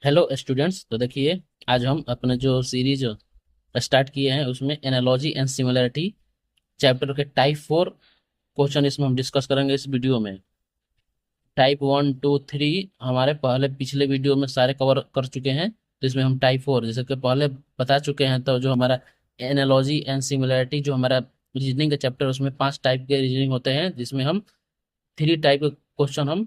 Hello students. तो देखिए, आज हम अपने जो सीरीज स्टार्ट किए हैं उसमें एनालॉजी एंड सिमिलरिटी चैप्टर के टाइप 4 क्वेश्चन इसमें हम डिस्कस करेंगे इस वीडियो में। टाइप 1 2 3 हमारे पहले पिछले वीडियो में सारे कवर कर चुके हैं, तो इसमें हम टाइप 4 जैसे कि पहले बता चुके हैं। तो जो हमारा एनालॉजी एंड सिमिलरिटी जो हमारा रीजनिंग का चैप्टर, उसमें 5 टाइप के रीजनिंग होते हैं, जिसमें हम 3 टाइप के क्वेश्चन हम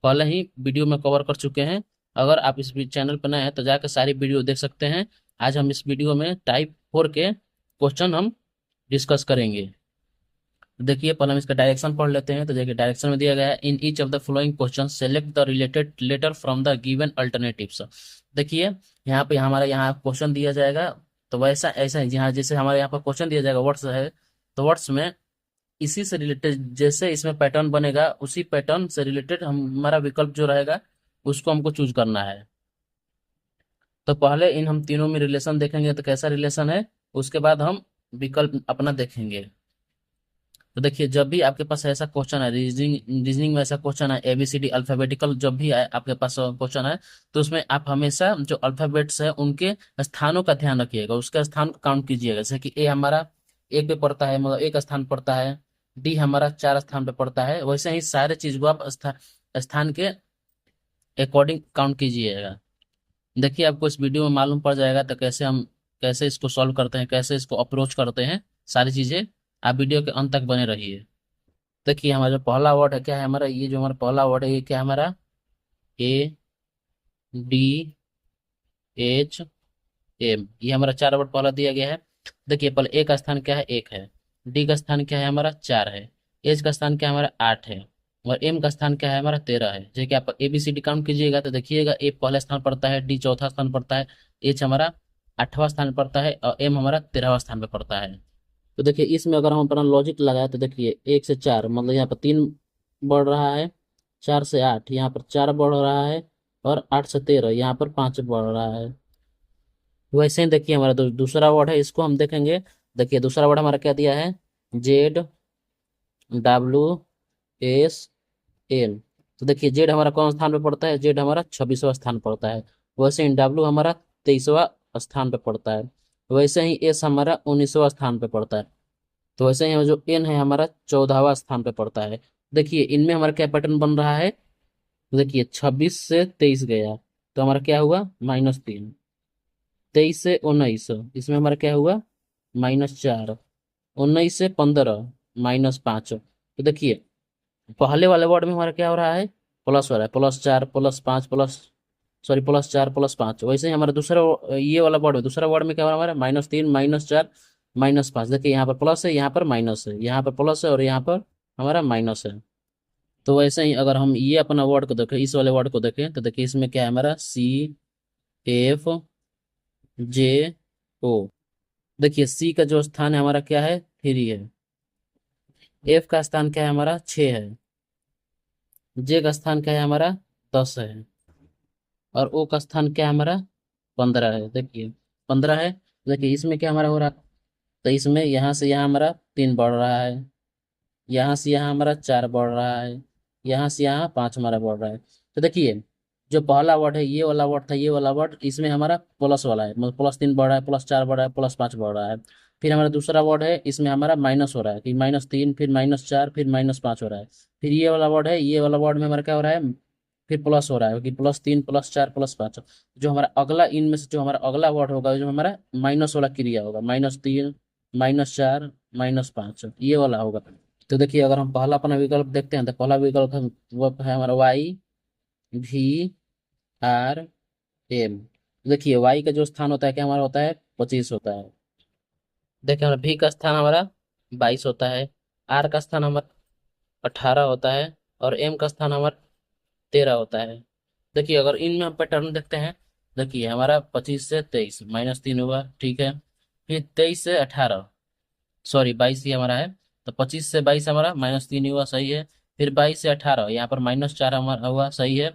पहले ही वीडियो में कवर कर चुके हैं। अगर आप इस चैनल पर नए हैं तो जाकर सारी वीडियो देख सकते हैं। आज हम इस वीडियो में टाइप 4 के क्वेश्चन हम डिस्कस करेंगे। देखिए, पहले हम इसका डायरेक्शन पढ़ लेते हैं। तो देखिए, डायरेक्शन में दिया गया है, in each of the following question select the related letter from the given alternatives. देखिए, यहाँ पे हमारा यहाँ क्वेश्चन दिया जाएगा, तो वैसा ऐसा ही जहाँ जैसे हमारे यहाँ पर क्वेश्चन दिया जाएगा वर्ड्स है, तो वर्ड्स में इसी से रिलेटेड जैसे इसमें पैटर्न बनेगा, उसी पैटर्न से रिलेटेड हमारा विकल्प जो रहेगा उसको हमको चूज करना है। तो पहले इन हम तीनों में रिलेशन देखेंगे, तो कैसा रिलेशन है, उसके बाद हम विकल्प अपना देखेंगे। तो देखिए, जब भी आपके पास ऐसा क्वेश्चन है, रीजनिंग रीजनिंग में ऐसा क्वेश्चन है, एबीसीडी अल्फाबेटिकल जब भी आपके पास क्वेश्चन है, तो उसमें आप हमेशा जो अल्फाबेट्स है उनके स्थानों का ध्यान रखिएगा, उसका स्थान काउंट कीजिएगा। जैसे कि ए हमारा एक पे पड़ता है, मतलब एक स्थान पड़ता है। डी हमारा 4 स्थान पे पड़ता है। वैसे ही सारे चीज को आप स्थान के अकॉर्डिंग काउंट कीजिएगा। देखिए, आपको इस वीडियो में मालूम पड़ जाएगा तो कैसे इसको सॉल्व करते हैं, कैसे इसको अप्रोच करते हैं, सारी चीजें। आप वीडियो के अंत तक बने रहिए। देखिए, हमारा जो पहला वर्ड है क्या है, हमारा ये जो हमारा पहला वर्ड है ये क्या है, हमारा ए डी एच एम। ये हमारा 4 वर्ड पहला दिया गया है। देखिए, पहले ए का स्थान क्या है, 1 है। डी का स्थान क्या है, हमारा 4 है। एच का स्थान क्या है, हमारा 8 है। और एम का स्थान क्या है, हमारा 13 है। जैसे कि आप ABCD काउंट कीजिएगा तो देखिएगा, ए पहला स्थान पड़ता है, डी चौथा स्थान पड़ता है, एच हमारा 8वां स्थान पड़ता है, और एम हमारा 13वां स्थान पे पड़ता है। तो देखिए, इसमें अगर हम अपना लॉजिक लगाए तो देखिए, 1 से 4 मतलब यहाँ पर 3 बढ़ रहा है, 4 से 8 यहाँ पर 4 बढ़ रहा है, और 8 से 13 यहाँ पर 5 बढ़ रहा है। वैसे ही देखिए, हमारा दूसरा वर्ड है, इसको हम देखेंगे। देखिए, दूसरा वर्ड हमारा क्या दिया है, ZWSM। तो देखिए, जेड हमारा कौन स्थान पे पड़ता है, जेड हमारा 26वां स्थान पड़ता है। वैसे ही डब्लू हमारा 23वां स्थान पे पड़ता है। वैसे ही एस हमारा 19वां स्थान पे पड़ता है। तो वैसे ही जो एन है हमारा 14वां स्थान पे पड़ता है। देखिए, इनमें हमारा क्या पैटर्न बन रहा है, देखिए 26 से 23 गया, तो हमारा क्या हुआ, -3। 23 से 19 इसमें हमारा क्या हुआ, -4। 19 से 15 -5। तो देखिए, पहले वाले वर्ड में हमारा क्या हो रहा है, प्लस हो रहा है, +4 +5 प्लस, सॉरी +4 +5। वैसे ही हमारा दूसरा ये वाला वर्ड में, दूसरा वर्ड में क्या हो रहा है, हमारा -3 -4 -5। देखिए, यहाँ पर प्लस है, यहाँ पर माइनस है, यहाँ पर प्लस है, और यहाँ पर हमारा माइनस है। तो वैसे ही अगर हम ये अपना वर्ड को देखें, इस वाले वर्ड को देखें, तो देखिए इसमें क्या है, हमारा CFJ O। देखिए, सी का जो स्थान है हमारा क्या है, 3 है। एफ का स्थान क्या है, हमारा 6 है। जे का स्थान क्या है, हमारा 10 है। और ओ का स्थान क्या है, हमारा 15 है। देखिए, 15 है। देखिए, इसमें क्या हमारा हो रहा है, तो इसमें यहाँ से यहाँ हमारा 3 बढ़ रहा है, यहाँ से यहाँ हमारा 4 बढ़ रहा है, यहाँ से यहाँ 5 हमारा बढ़ रहा है। तो देखिए, जो पहला वर्ड है ये वाला वर्ड था, ये वाला वर्ड इसमें हमारा प्लस वाला है, मतलब +3 बढ़ रहा है, +4 बढ़ रहा है, +5 बढ़ रहा है। फिर हमारा दूसरा वर्ड है, इसमें हमारा माइनस हो रहा है कि -3, फिर -4, फिर -5 हो रहा है। फिर ये वाला वर्ड है, ये वाला वर्ड में हमारा क्या हो रहा है, फिर प्लस हो रहा है कि +3 +4 +5। जो हमारा अगला इनमें से जो हमारा अगला वर्ड होगा, जो हमारा माइनस वाला क्रिया होगा, -3 -4 -5 ये वाला होगा। तो देखिए, अगर हम पहला अपना विकल्प देखते हैं, तो पहला विकल्प वो है हमारा YVRM। देखिए, वाई का जो स्थान होता है क्या हमारा होता है, 25 होता है। देखिए, हमारा भी का स्थान हमारा 22 होता है। आर का स्थान हमारा 18 होता है। और एम का स्थान हमारा 13 होता है। देखिए, अगर इनमें हम पैटर्न देखते हैं, देखिए हमारा 25 से 23 -3 हुआ, ठीक है। फिर 23 से 18, सॉरी 22 ही हमारा है, तो 25 से 22 हमारा -3 ही हुआ, सही है। फिर 22 से 18 यहाँ पर -4 हमारा हुआ, सही है।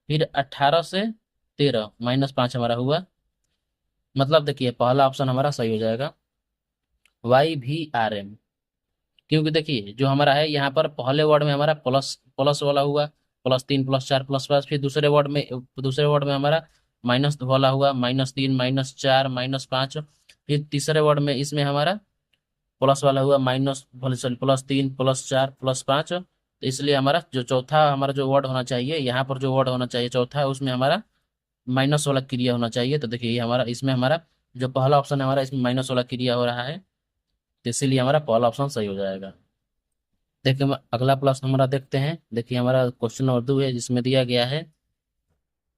फिर 18 से 13 -5 हमारा हुआ। मतलब देखिए, पहला ऑप्शन हमारा सही हो जाएगा, YVRM। क्योंकि देखिए, जो हमारा है यहाँ पर पहले वर्ड में हमारा प्लस प्लस वाला हुआ, +3 +4 +5। फिर दूसरे वर्ड में हमारा माइनस वाला हुआ -3 -4 -5। फिर तीसरे वर्ड में इसमें हमारा प्लस वाला हुआ माइनस सॉरी +3 +4 +5। तो इसलिए हमारा जो चौथा हमारा जो वर्ड होना चाहिए, यहाँ पर जो वर्ड होना चाहिए चौथा है, उसमें हमारा माइनस वाला क्रिया होना चाहिए। तो देखिए ये हमारा इसमें हमारा जो पहला ऑप्शन है हमारा, इसमें माइनस वाला क्रिया हो रहा है, तो इसीलिए हमारा पहला ऑप्शन सही हो जाएगा। देखिए हम अगला प्लस हमारा देखते हैं। देखिए हमारा क्वेश्चन नंबर 2 है, जिसमें दिया गया है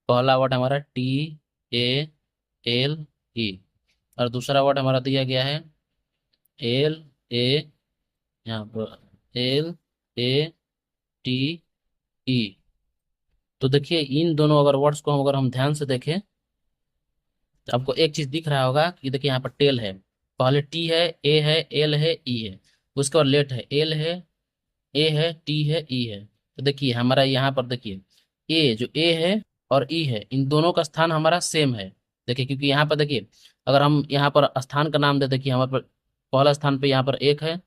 पहला वर्ड हमारा TALE, और दूसरा वर्ड हमारा दिया गया है LA, यहाँ पर LATE। तो देखिए इन दोनों अगर वर्ड्स को अगर हम ध्यान से देखें तो आपको एक चीज दिख रहा होगा कि देखिए यहाँ पर टेल है, पहले टी है, ए है, एल है, ई है, उसके बाद लेट है, एल है, ए है, टी है, ई है। तो देखिए हमारा यहाँ पर देखिए ए है और ई है, इन दोनों का स्थान हमारा सेम है। देखिए क्योंकि यहाँ पर देखिए अगर हम यहाँ पर स्थान का नाम दे, देखिए हमारे पर पहला स्थान पे यहाँ पर एक है,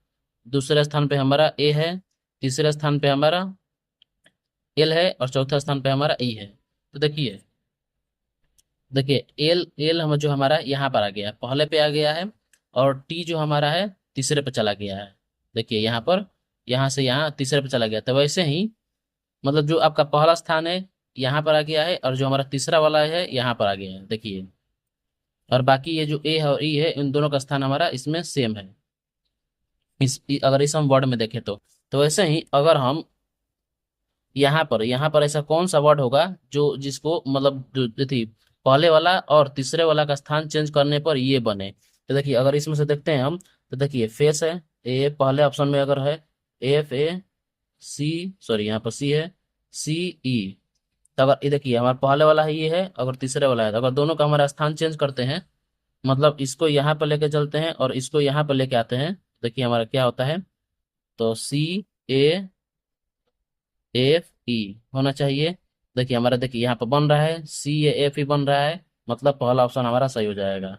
दूसरे स्थान पे हमारा ए है, तीसरे स्थान पे हमारा एल है, और चौथा स्थान पे हमारा ई है। तो देखिए देखिए एल एल हम जो हमारा यहाँ पर आ गया है, पहले पे आ गया है, और टी जो हमारा है तीसरे पे चला गया है। देखिए यहाँ पर यहाँ से यहाँ तीसरे पे चला गया। तो वैसे ही मतलब जो आपका पहला स्थान है यहाँ पर आ गया है, और जो हमारा तीसरा वाला है यहाँ पर आ गया है। देखिए और बाकी ये जो ए है और ई है, इन दोनों का स्थान हमारा इसमें सेम है, अगर इस हम वर्ड में देखें तो वैसे ही अगर हम यहाँ पर ऐसा कौन सा वर्ड होगा जो जिसको मतलब जो थी पहले वाला और तीसरे वाला का स्थान चेंज करने पर ये बने। तो देखिए अगर इसमें से देखते हैं हम, तो देखिए फेस है, ए पहले ऑप्शन में अगर है, FAC, सॉरी यहाँ पर सी है, CE। तो अगर ये देखिए हमारा पहले वाला है ये है, अगर तीसरे वाला है, तो अगर दोनों का हमारा स्थान चेंज करते हैं, मतलब इसको यहाँ पर लेके चलते हैं और इसको यहाँ पर लेके आते हैं, देखिए हमारा क्या होता है। तो CAFE होना चाहिए। देखिए हमारा देखिए यहाँ पर बन रहा है CAFE बन रहा है, मतलब पहला ऑप्शन हमारा सही हो जाएगा।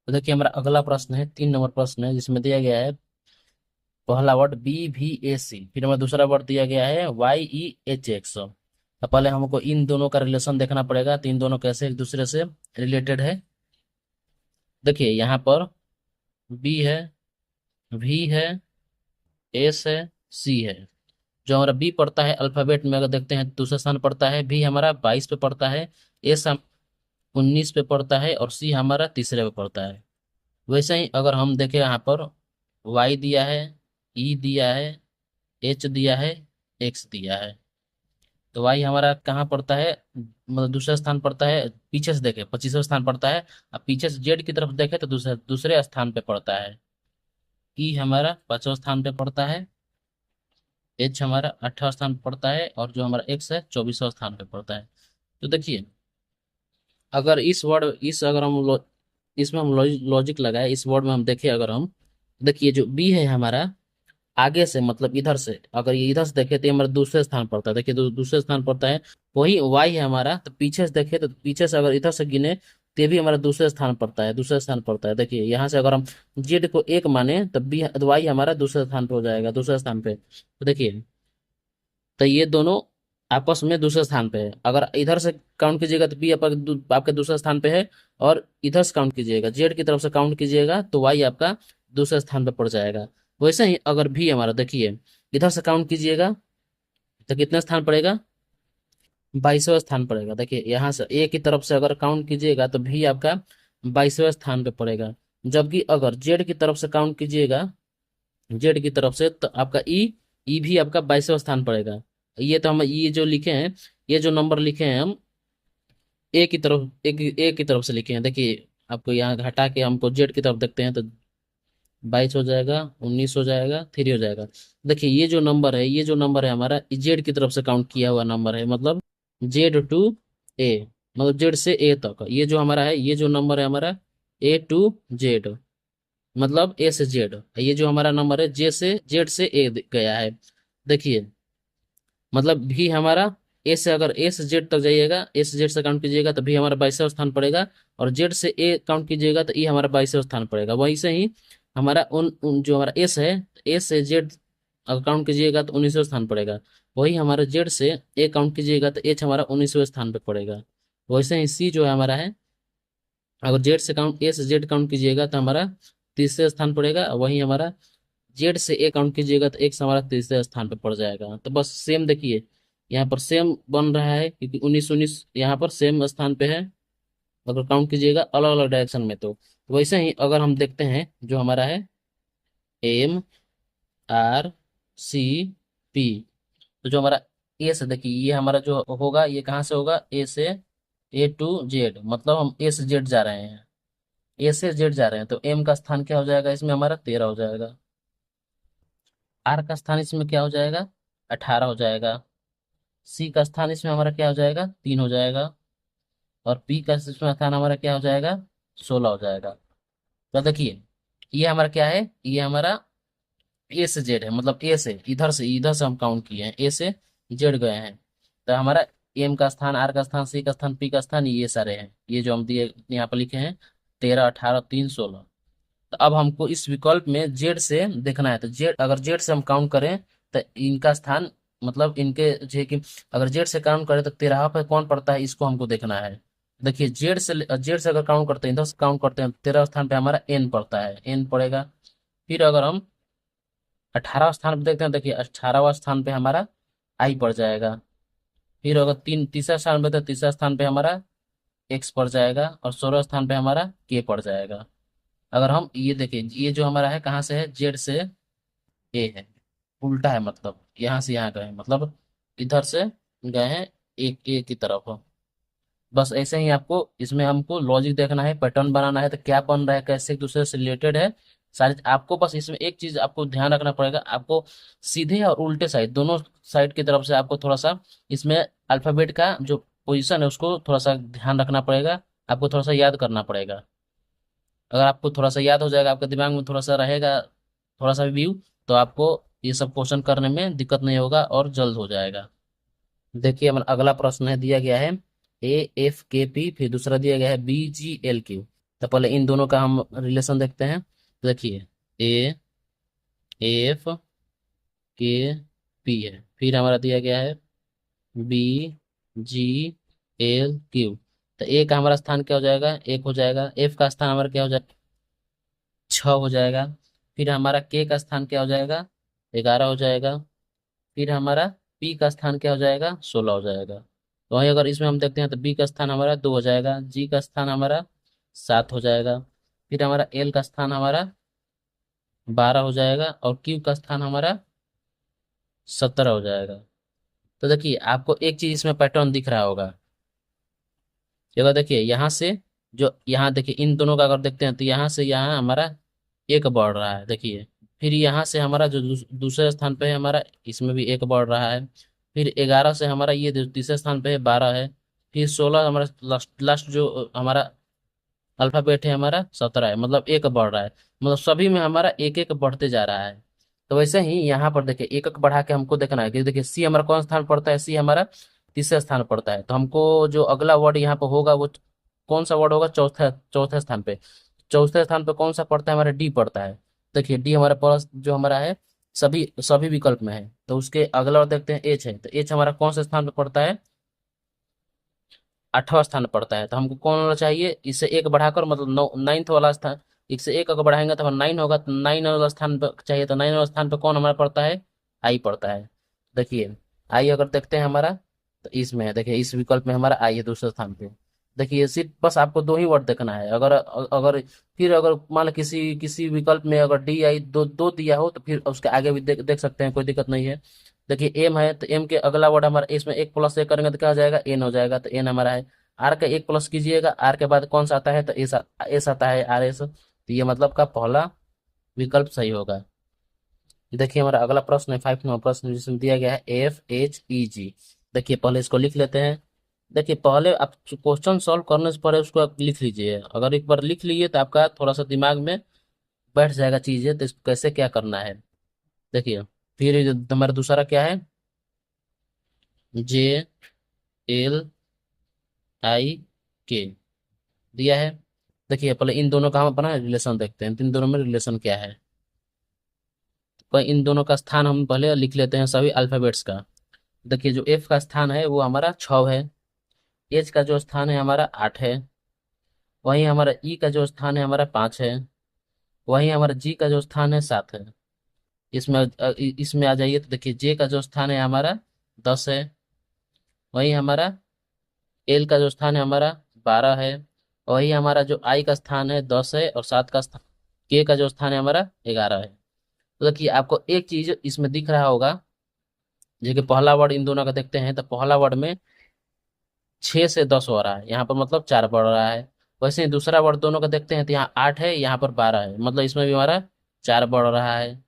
तो देखिए हमारा अगला प्रश्न है, 3 नंबर प्रश्न है, जिसमें दिया गया है पहला वर्ड BVAC, फिर हमें दूसरा वर्ड दिया गया है YEHX। तो पहले हमको इन दोनों का रिलेशन देखना पड़ेगा, तो इन दोनों कैसे एक दूसरे से रिलेटेड है। देखिए यहाँ पर B है, V है, S है, C है। जो हमारा बी पड़ता है अल्फाबेट में, अगर देखते हैं दूसरा स्थान पड़ता है, बी हमारा 22 पे पड़ता है, एस 19 पे पड़ता है, और सी हमारा तीसरे पे पड़ता है। वैसे ही अगर हम देखें यहाँ पर वाई दिया है, ई दिया है, एच दिया है, एक्स दिया है। तो वाई हमारा कहाँ पड़ता है, मतलब दूसरा स्थान पड़ता है, पीछे से देखें 25वां स्थान पड़ता है। अब पीछे से जेड की तरफ देखें तो दूसरे दूसरे स्थान पे पड़ता है। ई हमारा 5वां स्थान पे पड़ता है, एच हमारा 8वां स्थान पे पड़ता है, और जो हमारा एक्स है 24वां स्थान पे पड़ता है। तो देखिए अगर इस वर्ड इस अगर हम इसमें हम लॉजिक लगाए, इस वर्ड में हम देखें, अगर हम देखिए जो बी है हमारा आगे से, मतलब इधर से अगर ये इधर से देखे तो ये हमारा दूसरे स्थान पड़ता है। देखिए दूसरे स्थान पड़ता है। वही वाई है हमारा, तो पीछे से देखे तो पीछे से अगर इधर से गिने तो ये भी हमारा दूसरे स्थान पड़ता है, दूसरे स्थान पड़ता है। देखिए यहाँ से अगर हम जेड को एक माने तब भी वाई हमारा दूसरे स्थान पे हो जाएगा, दूसरे स्थान पे। तो देखिए तो ये दोनों आपस में दूसरे स्थान पे है। अगर इधर से काउंट कीजिएगा तो बी आपके दूसरे स्थान पे है, और इधर से काउंट कीजिएगा, जेड की तरफ से काउंट कीजिएगा तो वाई आपका दूसरे स्थान पे पड़ जाएगा। वैसे ही अगर भी हमारा देखिए इधर से काउंट कीजिएगा तो कितना स्थान पड़ेगा, 22वां स्थान पड़ेगा। देखिए यहाँ से ए की तरफ से अगर काउंट कीजिएगा तो भी आपका 22वें स्थान पे पड़ेगा। जबकि अगर जेड की तरफ से काउंट कीजिएगा, जेड की तरफ से, तो आपका ई भी आपका 22वां स्थान पड़ेगा। ये तो हम ये जो लिखे हैं, ये जो नंबर लिखे हैं हम ए की तरफ से लिखे हैं। देखिए आपको यहाँ हटा के हमको जेड की तरफ देखते हैं तो 22 हो जाएगा, 19 हो जाएगा, 3 हो जाएगा। देखिए ये जो नंबर है हमारा जेड की तरफ से काउंट किया हुआ नंबर है, मतलब Z to A, मतलब जेड से ए तक। ये जो हमारा है, ये जो नंबर है हमारा A to Z, मतलब ए से जेड। ये जो हमारा नंबर है जेड से ए गया है। देखिए मतलब भी हमारा ए से, अगर ए से जेड तक जाइएगा, ए से जेड से काउंट कीजिएगा तो भी हमारा 22वां स्थान पड़ेगा, और जेड से ए काउंट कीजिएगा तो ई हमारा 22वां स्थान पड़ेगा। वहीं से ही हमारा जो हमारा एस है, एस से जेड अगर काउंट कीजिएगा तो 19वां स्थान पड़ेगा। वही हमारा जेड से ए काउंट कीजिएगा तो एच हमारा 19वें स्थान पे पड़ेगा। वैसे ही सी जो है हमारा है, अगर जेड से काउंट, ए से जेड काउंट कीजिएगा तो हमारा तीसरे स्थान पड़ेगा, वहीं हमारा जेड से ए काउंट कीजिएगा तो एक से हमारा तीसरे स्थान पे पड़ जाएगा। तो बस सेम देखिए, यहाँ पर सेम बन रहा है क्योंकि 19 19 यहाँ पर सेम स्थान पे है, अगर काउंट कीजिएगा अलग अलग डायरेक्शन में। तो वैसे ही अगर हम देखते हैं जो हमारा है एम आर सी पी, तो जो हमारा ए से देखिए, ये हमारा जो होगा ये कहाँ से होगा, ए से ए टू जेड, मतलब हम ए से जेड जा रहे हैं, ए से जेड जा रहे हैं, तो एम का स्थान क्या हो जाएगा इसमें, हमारा 13 हो जाएगा। आर का स्थान इसमें क्या हो जाएगा, 18 हो जाएगा। सी का स्थान इसमें हमारा क्या हो जाएगा, 3 हो जाएगा। और पी का इसमें स्थान हमारा क्या हो जाएगा, 16 हो जाएगा। तो देखिए ये हमारा क्या है, ये हमारा ए से जेड है, मतलब ए से इधर से हम काउंट किए हैं, ए से जेड गए हैं। तो हमारा एम का स्थान, आर का स्थान, सी का स्थान, पी का स्थान, ये सारे हैं, ये जो हम दिए यहाँ पर लिखे हैं 13 18 3 16। तो अब हमको इस विकल्प में जेड से देखना है, तो जेड, अगर जेड से हम काउंट करें तो इनका स्थान, मतलब इनके जो कि अगर जेड से काउंट करें तो 13 पे कौन पड़ता है, इसको हमको देखना है। देखिए जेड से अगर काउंट करते हैं, इधर से काउंट करते हैं, 13 स्थान पे हमारा एन पड़ता है, एन पड़ेगा। फिर अगर हम 18 स्थान पे देखते हैं, देखिए 18वां स्थान पे हमारा आई पड़ जाएगा। फिर अगर तीसरा स्थान पे, तो तीसरा स्थान पे हमारा एक्स पड़ जाएगा, और 16 स्थान पे हमारा के पड़ जाएगा। अगर हम ये देखें, ये जो हमारा है कहाँ से है, जेड से ए है, उल्टा है, मतलब यहाँ से यहाँ गए हैं, मतलब इधर से गए हैं एक ए की तरफ। बस ऐसे ही आपको इसमें हमको लॉजिक देखना है, पैटर्न बनाना है, तो क्या बन रहा है, कैसे एक दूसरे से रिलेटेड है सारी। आपको बस इसमें एक चीज आपको ध्यान रखना पड़ेगा, आपको सीधे और उल्टे साइड, दोनों साइड की तरफ से आपको थोड़ा सा इसमें अल्फाबेट का जो पोजीशन है उसको थोड़ा सा ध्यान रखना पड़ेगा, आपको थोड़ा सा याद करना पड़ेगा। अगर आपको थोड़ा सा याद हो जाएगा, आपके दिमाग में थोड़ा सा रहेगा, थोड़ा सा व्यू, तो आपको ये सब क्वेश्चन करने में दिक्कत नहीं होगा और जल्द हो जाएगा। देखिए हमारा अगला प्रश्न है, दिया गया है ए एफ के पी, फिर दूसरा दिया गया है बी जी एल क्यू। तो पहले इन दोनों का हम रिलेशन देखते हैं। तो देखिए ए एफ के पी है, फिर हमारा दिया गया है बी जी एल क्यू। तो ए का हमारा स्थान क्या हो जाएगा, एक हो जाएगा। एफ का स्थान हमारा क्या हो जाएगा, 6 हो जाएगा। फिर हमारा के का स्थान क्या हो जाएगा, 11 हो जाएगा। फिर हमारा पी का स्थान क्या हो जाएगा, 16 हो जाएगा। तो वहीं अगर इसमें हम देखते हैं तो बी का स्थान हमारा 2 हो जाएगा, जी का स्थान हमारा 7 हो जाएगा। फिर हमारा एल का स्थान हमारा 12 हो जाएगा, और क्यू का स्थान हमारा 17 हो जाएगा। तो देखिए आपको एक चीज इसमें पैटर्न दिख रहा होगा, ये अगर देखिए यहाँ से, जो यहाँ देखिए इन दोनों का अगर देखते हैं तो यहाँ से यहाँ हमारा एक बढ़ रहा है, देखिए। फिर यहाँ से हमारा जो दूसरे स्थान पे है हमारा, इसमें भी एक बढ़ रहा है। फिर 11 से हमारा ये जो तीसरे स्थान पे है 12 है। फिर 16 हमारा लास्ट लास्ट जो हमारा अल्फाबेट है हमारा 17 है, मतलब एक बढ़ रहा है, मतलब सभी में हमारा एक एक बढ़ते जा रहा है। तो वैसे ही यहाँ पर देखिए एक एक बढ़ा के हमको देखना है कि देखिए सी हमारा कौन स्थान पड़ता है, सी हमारा तीसरे स्थान पड़ता है। तो हमको जो अगला वर्ड यहाँ पर होगा वो कौन सा वर्ड होगा, चौथे चौथे स्थान पे। चौथे स्थान पे कौन सा पड़ता है, हमारा डी पड़ता है। देखिए डी हमारा प्लस जो हमारा है सभी सभी विकल्प में है। तो उसके अगला और देखते हैं एच है, तो एच हमारा कौन से स्थान पे पड़ता है, 8वां स्थान पड़ता है। तो हमको कौन वाला चाहिए, इससे एक बढ़ाकर, मतलब 9th वाला स्थान, इससे एक अगर बढ़ाएंगे तो हमारा 9 होगा, तो 9 वाला स्थान पे चाहिए, तो 9 वाला स्थान पे कौन हमारा पड़ता है, आई पड़ता है। देखिए आई अगर देखते हैं हमारा, तो इसमें है, देखिए इस विकल्प में हमारा आई है दूसरे स्थान पे। देखिए सिर्फ बस आपको दो ही वर्ड देखना है। अगर अगर फिर अगर मान लो किसी किसी विकल्प में अगर डी आई दो दो दिया हो, तो फिर उसके आगे भी देख सकते हैं, कोई दिक्कत नहीं है। देखिए एम है, तो एम के अगला वर्ड हमारा, इसमें एक प्लस एक करेंगे तो क्या हो जाएगा, एन हो जाएगा, तो एन हमारा है। आर का एक प्लस कीजिएगा, आर के बाद कौन सा आता है, तो एस एस आता है, आर एस। तो ये मतलब का पहला विकल्प सही होगा। देखिए हमारा अगला प्रश्न है 5 नंबर प्रश्न, जिसमें दिया गया है एफ एच ई जी। देखिए पहले इसको लिख लेते हैं। देखिए पहले आप क्वेश्चन सॉल्व करने से पहले उसको आप लिख लीजिए, अगर एक बार लिख लिए तो आपका थोड़ा सा दिमाग में बैठ जाएगा चीजें, तो इसको कैसे क्या करना है। देखिए फिर ये जो हमारा दूसरा क्या है, जे एल आई के दिया है। देखिए पहले इन दोनों का हम अपना रिलेशन देखते हैं, इन दोनों में रिलेशन क्या है। तो इन दोनों का स्थान हम पहले लिख लेते हैं सभी अल्फाबेट्स का। देखिए जो एफ का स्थान है वो हमारा 6 है। एच का जो स्थान है हमारा 8 है। वहीं हमारा ई का जो स्थान है हमारा 5 है। वहीं हमारा जी का जो स्थान है 7 है। इसमें आ जाइए तो देखिए जे का जो स्थान है हमारा 10 है। वहीं हमारा एल का जो स्थान है हमारा 12 है। वही हमारा जो आई का स्थान है 10 है, और 7 का स्थान के का जो स्थान है हमारा 11 है। तो देखिए आपको एक चीज इसमें दिख रहा होगा, जो कि पहला वर्ड इन दोनों का देखते हैं तो पहला वर्ड में 6 से 10 हो रहा है, यहाँ पर मतलब 4 बढ़ रहा है। वैसे ही दूसरा वर्ड दोनों का देखते हैं तो यहाँ 8 है, यहाँ पर 12 है, मतलब इसमें भी हमारा 4 बढ़ रहा है।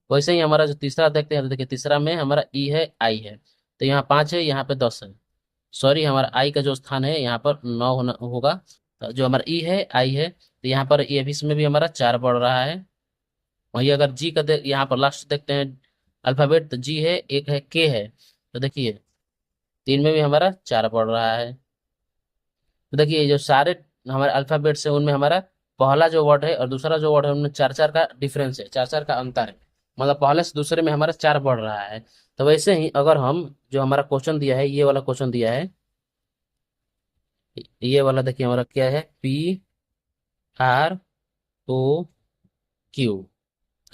वैसे ही हमारा जो तीसरा देखते हैं तो देखिए तीसरा में हमारा ई है, आई है, तो यहाँ 5 है, यहाँ पे 10 है। सॉरी, हमारा आई का जो स्थान है यहाँ पर 9 होना होगा। तो जो हमारा ई है, आई है, तो यहाँ पर ये भी, इसमें भी हमारा 4 बढ़ रहा है। वही अगर जी का यहाँ पर लास्ट देखते हैं अल्फाबेट, तो जी है, एक है, के है, तो देखिए 3 में भी हमारा 4 बढ़ रहा है। तो देखिए ये जो सारे हमारे अल्फाबेट्स है उनमें हमारा पहला जो वर्ड है और दूसरा जो वर्ड है उनमें 4 4 का डिफरेंस है, 4 4 का अंतर है, मतलब पहले से दूसरे में हमारा 4 बढ़ रहा है। तो वैसे ही अगर हम जो हमारा क्वेश्चन दिया है, ये वाला क्वेश्चन दिया है, ये वाला देखिए हमारा क्या है, PROQ।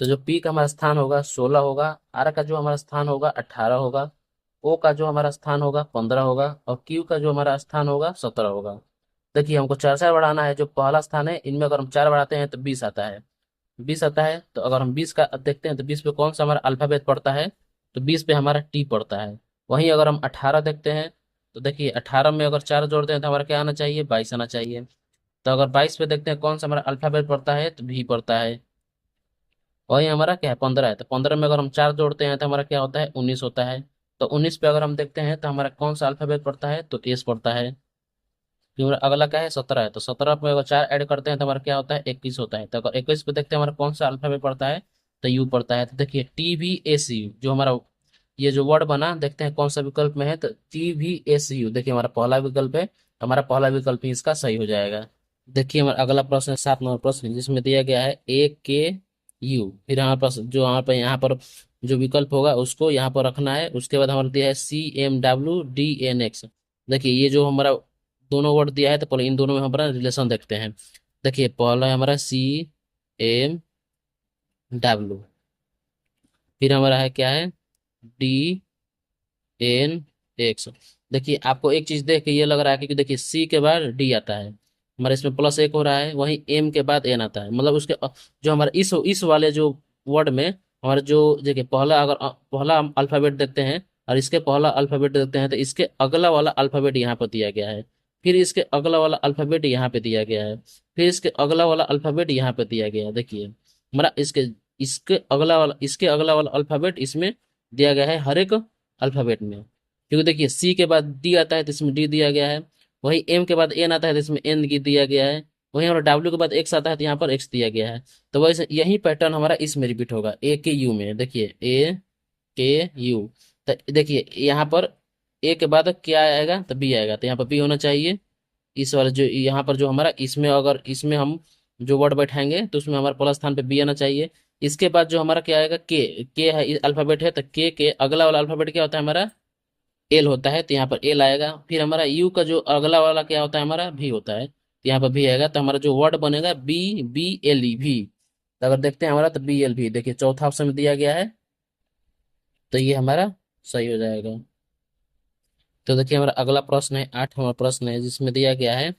तो जो पी का हमारा स्थान होगा 16 होगा, आर का जो हमारा स्थान होगा 18 होगा, ओ का जो हमारा स्थान होगा 15 होगा, और क्यू का जो हमारा स्थान होगा 17 होगा। देखिए हमको 4 4 बढ़ाना है, जो पहला स्थान है इनमें अगर हम 4 बढ़ाते हैं तो 20 आता है। 20 आता है, तो अगर हम 20 का देखते हैं तो 20 पे कौन सा हमारा अल्फाबेट पड़ता है, तो 20 पे हमारा टी पड़ता है। वहीं अगर हम 18 देखते हैं तो देखिए 18 में अगर 4 जोड़ते हैं तो हमारा क्या आना चाहिए, 22 आना चाहिए। तो अगर 22 पे देखते हैं कौन सा हमारा अल्फाबेट पड़ता है, तो भी पड़ता है। वही हमारा क्या है, 15 है, तो 15 में अगर हम 4 जोड़ते हैं तो हमारा क्या होता है, 19 होता है। तो 19 पे अगर हम देखते हैं तो हमारा कौन सा अल्फाबेट पड़ता है, तो एस पड़ता है। फिर हमारा अगला क्या है, 17 है, तो 17 पे अगर 4 ऐड करते हैं तो हमारा क्या होता है, 21 होता है। तो अगर 21 पे देखते हैं हमारा कौन सा अल्फाबेट पड़ता है, तो यू पड़ता है। तो देखिए TVACU जो हमारा ये जो वर्ड बना, देखते हैं कौन सा विकल्प में है, तो TVACU देखिए हमारा पहला विकल्प है, हमारा पहला विकल्प ही इसका सही हो जाएगा। देखिए हमारा अगला प्रश्न है 7 नंबर प्रश्न, जिसमें दिया गया है AKU। फिर हमारे पास जो हमारे पास यहाँ पर जो विकल्प होगा उसको यहाँ पर रखना है। उसके बाद हमारा दिया है CMWDNX। देखिए ये जो हमारा दोनों वर्ड दिया है, तो पहले इन दोनों में हमारा रिलेशन देखते हैं। देखिए पहला है हमारा CMW, फिर हमारा है क्या है, DNX। देखिए आपको एक चीज देख के ये लग रहा है कि देखिए सी के बाद डी आता है, हमारे इसमें प्लस एक हो रहा है, वहीं एम के बाद एन आता है, मतलब उसके जो हमारे इस वाले जो वर्ड में हमारे जो देखिए पहला, अगर पहला हम अल्फाबेट देखते हैं और इसके पहला अल्फाबेट देखते हैं, तो इसके अगला वाला अल्फाबेट यहाँ पर दिया गया है, फिर इसके अगला वाला अल्फाबेट यहाँ पे दिया गया है, फिर इसके अगला वाला अल्फाबेट यहाँ पे दिया गया है। देखिए हमारा इसके इसके अगला वाला अल्फाबेट इसमें दिया गया है, हर एक अल्फाबेट में। क्योंकि देखिए सी के बाद डी आता है तो इसमें डी दिया गया है, वही एम के बाद एन आता है तो इसमें एन दिया गया है, वहीं हमारा डब्ल्यू के बाद एक्स आता है तो यहाँ पर एक्स दिया गया है। तो वैसे यही पैटर्न हमारा इसमें रिपीट होगा, AKU में। देखिए AKU, तो देखिए यहाँ पर ए के बाद क्या आएगा, तो बी आएगा, तो यहाँ पर बी होना चाहिए। इस वाले जो यहाँ पर जो हमारा इसमें, अगर इसमें हम जो वर्ड बैठाएंगे तो उसमें हमारा पहला स्थान पे बी आना चाहिए। इसके बाद जो हमारा क्या आएगा, के है, अल्फाबेट है, तो के अगला वाला अल्फाबेट क्या होता है हमारा, एल होता है, तो यहाँ पर एल आएगा। फिर हमारा यू का जो अगला वाला क्या होता है हमारा, भी होता है, तो यहाँ पर भी आएगा। तो हमारा जो वर्ड बनेगा BBLE भी। तो अगर देखते हैं हमारा, तो BLV देखिए चौथा ऑप्शन में दिया गया है, तो ये हमारा सही हो जाएगा। तो देखिए हमारा अगला प्रश्न है 8वां प्रश्न है, जिसमें दिया गया है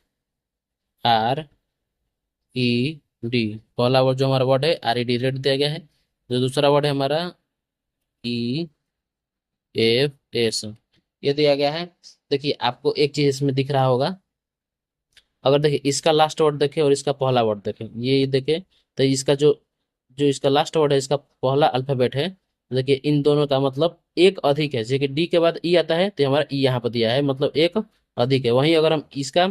RED। पहला वर्ड जो हमारा वर्ड है RED, रेड दिया गया है। जो दूसरा वर्ड है हमारा EFS, ये दिया गया है। देखिए आपको एक चीज इसमें दिख रहा होगा, अगर देखिए इसका लास्ट वर्ड देखें और इसका पहला वर्ड देखें, ये देखें, तो इसका जो जो इसका लास्ट वर्ड है, इसका पहला अल्फाबेट है, देखिए इन दोनों का मतलब एक अधिक है। जैसे कि डी के बाद ई आता है तो हमारा ई यहाँ पर दिया है, मतलब एक अधिक है। वहीं अगर हम इसका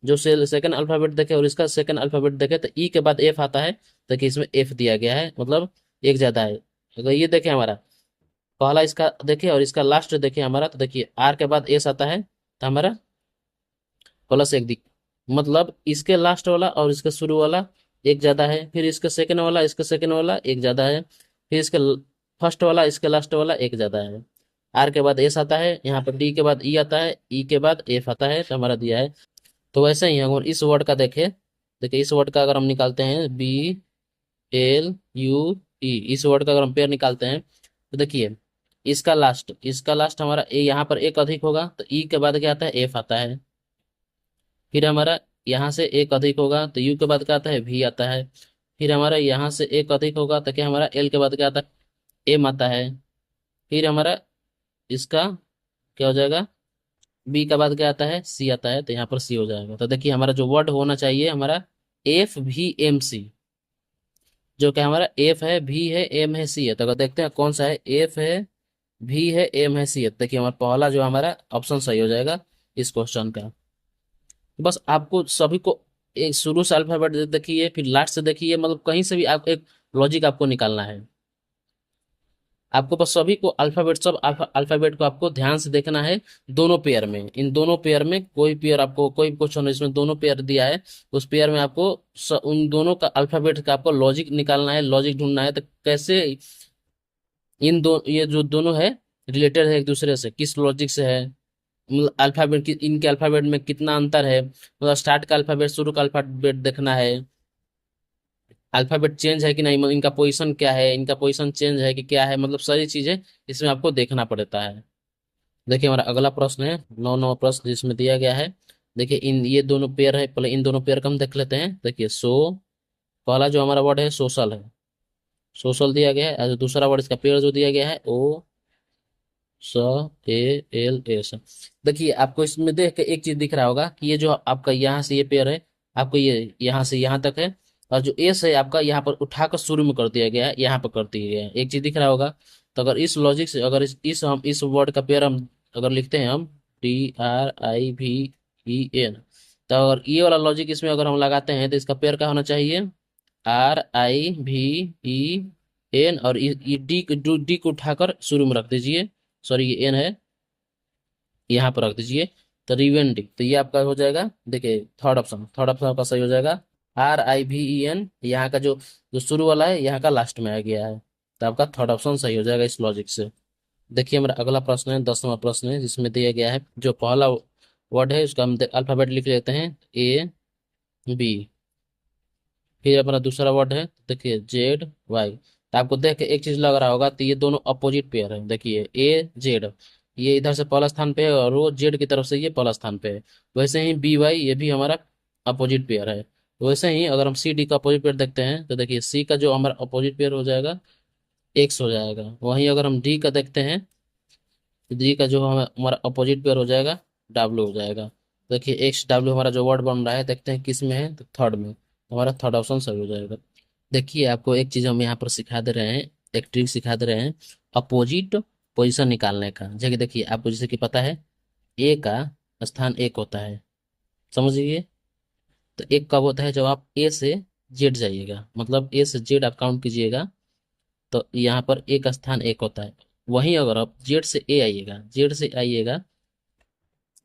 जो सेकंड अल्फाबेट देखें और इसका सेकंड अल्फाबेट देखें, तो ई के बाद एफ आता है, देखिए इसमें एफ दिया गया है, मतलब एक ज्यादा है। अगर ये देखें हमारा पहला इसका देखें और इसका लास्ट देखें हमारा, तो देखिए आर के बाद एस आता है, तो हमारा प्लस एक दिख, मतलब इसके लास्ट वाला और इसके शुरू वाला एक ज्यादा है, फिर इसके सेकंड वाला इसके सेकंड वाला एक ज्यादा है, फिर इसके फर्स्ट वाला इसके लास्ट वाला एक ज्यादा है। आर के बाद एस आता है, यहाँ पर डी के बाद ई आता है, ई के बाद एफ आता है, तो हमारा दिया है। तो वैसे ही अगर इस वर्ड का देखें, देखिए इस वर्ड का अगर हम निकालते हैं बी एल यू ई, इस वर्ड का अगर हम पेयर निकालते हैं तो देखिए इसका लास्ट हमारा ए, यहाँ पर एक अधिक होगा तो ई के बाद क्या आता है, एफ आता है। फिर हमारा यहाँ से एक अधिक होगा तो यू के बाद क्या आता है, वी आता है। फिर हमारा यहाँ से एक अधिक होगा तो क्या हमारा एल के बाद क्या आता है, एम आता है। फिर हमारा इसका क्या हो जाएगा, बी के बाद क्या आता है, सी आता है, तो यहाँ पर सी हो जाएगा। तो देखिए हमारा जो वर्ड होना चाहिए हमारा एफ भी एम सी, जो कि हमारा एफ है, भी है, एम है, सी है। तो अगर देखते हैं कौन सा है, एफ है, भी है, एम है, सी है, तो देखिए हमारा पहला जो हमारा ऑप्शन सही हो जाएगा इस क्वेश्चन का। बस आपको सभी को एक शुरू से अल्फाबेट देखिए फिर लास्ट से देखिए, मतलब कहीं से भी आप एक लॉजिक आपको निकालना है। आपको बस सभी को अल्फाबेट, सब अल्फाबेट को आपको ध्यान से देखना है। दोनों पेयर में, इन दोनों पेयर में कोई पेयर आपको, कोई क्वेश्चन इसमें दोनों पेयर दिया है, उस पेयर में आपको उन दोनों का अल्फाबेट का आपको लॉजिक निकालना है, लॉजिक ढूंढना है। तो कैसे इन दो, ये जो दोनों है रिलेटेड है एक दूसरे से, किस लॉजिक से है, मतलब अल्फाबेट की, इनके अल्फाबेट में कितना अंतर है, मतलब स्टार्ट का अल्फाबेट, शुरू का अल्फाबेट देखना है। अल्फाबेट चेंज है कि नहीं, मतलब इनका पोजीशन क्या है, इनका पोजीशन चेंज है कि क्या है, मतलब सारी चीजें इसमें आपको देखना पड़ता है। देखिए हमारा अगला प्रश्न है 9वां प्रश्न जिसमें दिया गया है। देखिए इन ये दोनों पेयर है, पहले इन दोनों पेयर का हम देख लेते हैं। देखिए पहला जो हमारा वर्ड है सोशल है, सोशल दिया गया है। और दूसरा वर्ड इसका पेयर जो दिया गया है ओ स ए एल एस। देखिए आपको इसमें देख के एक चीज दिख रहा होगा कि ये जो आपका यहाँ से ये पेयर है, आपको ये यहाँ से यहाँ तक है, और जो एस है आपका यहाँ पर उठाकर शुरू में कर दिया गया है, यहाँ पर कर दिया गया है, एक चीज दिख रहा होगा। तो अगर इस लॉजिक से, अगर हम इस वर्ड का पेयर हम अगर लिखते हैं हम D R I V E N, तो अगर ये वाला लॉजिक इसमें अगर हम लगाते हैं तो इसका पेयर क्या होना चाहिए, R I V E N, और ये डी को उठाकर शुरू में रख दीजिए, सॉरी ये एन है, यहाँ पर रख दीजिए। तो रिवेंडी, तो ये आपका हो जाएगा। देखिए थर्ड ऑप्शन आपका सही हो जाएगा, R I V E N, यहाँ का जो जो शुरू वाला है यहाँ का लास्ट में आ गया है, तो आपका थर्ड ऑप्शन सही हो जाएगा इस लॉजिक से। देखिए हमारा अगला प्रश्न है 10वां प्रश्न है, जिसमें दिया गया है जो पहला वर्ड है उसका हम अल्फाबेट लिख लेते हैं ए बी। फिर अपना दूसरा वर्ड है देखिए जेड वाई। तो आपको देख के एक चीज लग रहा होगा, तो ये दोनों अपोजिट पेयर है। देखिए ए जेड, ये इधर से पहला स्थान पे है और वो जेड की तरफ से ये पहला स्थान पे है। वैसे ही बी वाई ये भी हमारा अपोजिट पेयर है। वैसे ही अगर हम सी डी का अपोजिट पेयर देखते हैं तो देखिए सी का जो हमारा अपोजिट पेयर हो जाएगा एक्स हो जाएगा। वहीं अगर हम डी का देखते हैं तो डी का जो हमारा अपोजिट पेयर हो जाएगा डब्ल्यू हो जाएगा। देखिए एक्स डब्ल्यू हमारा जो वर्ड बन रहा है, देखते हैं किस में है, तो थर्ड में, हमारा थर्ड ऑप्शन सही हो जाएगा। देखिए आपको एक चीज हम यहाँ पर सिखा दे रहे हैं, एक ट्रिक सिखा दे रहे हैं अपोजिट पोजीशन निकालने का। जैसे देखिए आपको जैसे कि पता है ए का स्थान एक होता है, समझिए। तो एक कब होता है, जब आप ए से जेड जाइएगा, मतलब ए से जेड आप काउंट कीजिएगा, तो यहाँ पर एक स्थान एक होता है। वहीं अगर आप जेड से ए आइएगा, जेड से आइएगा,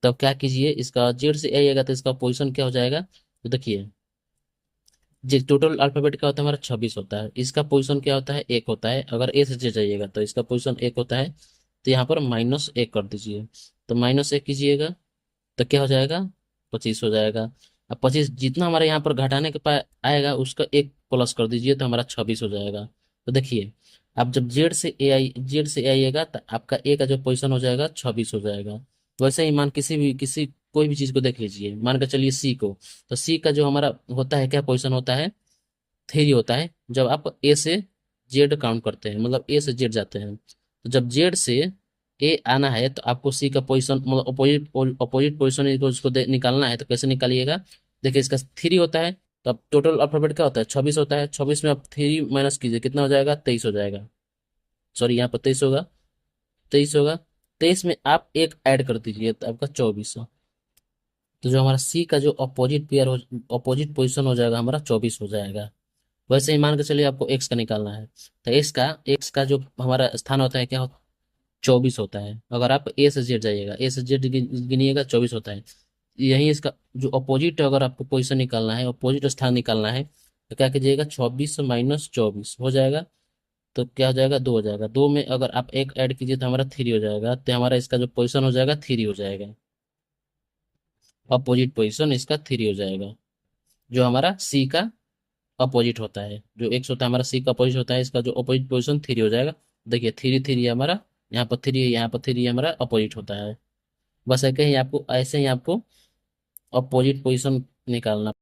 तब क्या कीजिए, इसका जेड से आइएगा तो इसका पोजीशन क्या हो जाएगा, तो देखिए जी टोटल अल्फाबेट क्या होता है हमारा 26 होता है, इसका पोजीशन क्या होता है, एक होता है। अगर ए से जे जाइएगा तो इसका पोजीशन एक होता है, तो यहाँ पर -1 कर दीजिए। तो -1 कीजिएगा तो क्या हो जाएगा, 25 हो जाएगा। अब 25 जितना हमारे यहाँ पर घटाने के पास आएगा उसका एक प्लस कर दीजिए तो हमारा 26 हो जाएगा। तो देखिए अब जब जेड से आइएगा तो आपका ए का जो पोजीशन हो जाएगा 26 हो जाएगा। वैसे ही मान किसी कोई भी चीज को देख लीजिए, मान के चलिए सी को, तो सी का जो हमारा होता है क्या पोजीशन होता है, 3 होता है जब आप ए से जेड काउंट करते हैं, मतलब ए से जेड जाते हैं। तो जब जेड से ए आना है तो आपको सी का पोजीशन, मतलब अपोजिट पोजीशन को उसको निकालना है। तो कैसे निकालिएगा, देखिए इसका 3 होता है, तो अब टोटल अल्फाबेट क्या होता है, 26 होता है। 26 में आप 3 माइनस कीजिए, कितना हो जाएगा, 23 हो जाएगा। सॉरी यहाँ पर 23 होगा, 23 होगा। 23 में आप एक ऐड कर दीजिए तो आपका 24 हो। तो जो हमारा सी का जो अपोजिट पेयर हो, अपोजिट पोजीशन हो जाएगा हमारा 24 हो जाएगा। वैसे ही मान के चलिए आपको एक्स का निकालना है, तो एक्स का जो हमारा स्थान होता है क्या होता है, 24 होता है। अगर आप ए से जेड जाइएगा, ए से जेड गिनिएगा 24 होता है। यही इसका जो अपोजिट है, अगर आपको पोजीशन निकालना है, अपोजिट स्थान निकालना है, तो क्या कीजिएगा, 26 - 24 हो जाएगा। तो क्या हो जाएगा, 2 हो जाएगा। 2 में अगर आप एक ऐड कीजिए तो हमारा 3 हो जाएगा, तो हमारा इसका जो पोजीशन हो जाएगा 3 हो जाएगा। अपोजिट पोजीशन इसका 3 हो जाएगा, जो हमारा सी का अपोजिट होता है। जो एक्स होता है हमारा सी का अपोजिट होता है, इसका जो अपोजिट पोजीशन 3 हो जाएगा। देखिए 3 3 हमारा, यहाँ पर 3 है, यहाँ पर 3 हमारा अपोजिट होता है। बस ऐसे ही आपको अपोजिट पोजीशन निकालना।